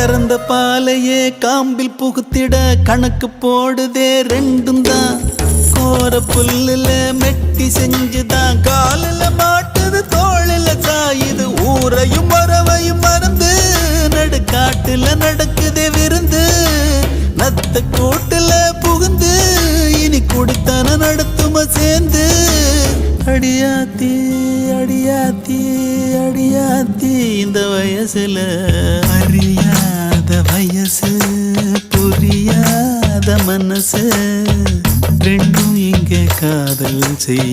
கறந்த பாலையே காம்பில் புகுத்திட கணக்கு போடுதே ரெண்டும் தான். கோர புல்லுல மெட்டி செஞ்சுதான் காலில் மாட்டுது தோளில சாயுது. ஊரையும் வரவையும் மறந்து நடுக்காட்டுல நடக்குதே விருந்து. நத்த கூட்டுல புகுந்து இனி குடித்தன நடத்தும சேர்ந்து. அடியாத்தி அடியாத்தி அடியாத்தி இந்த வயசுல அறியாத வயசு புரியாத மனசு ரெண்டும் இங்கே காதல் செய்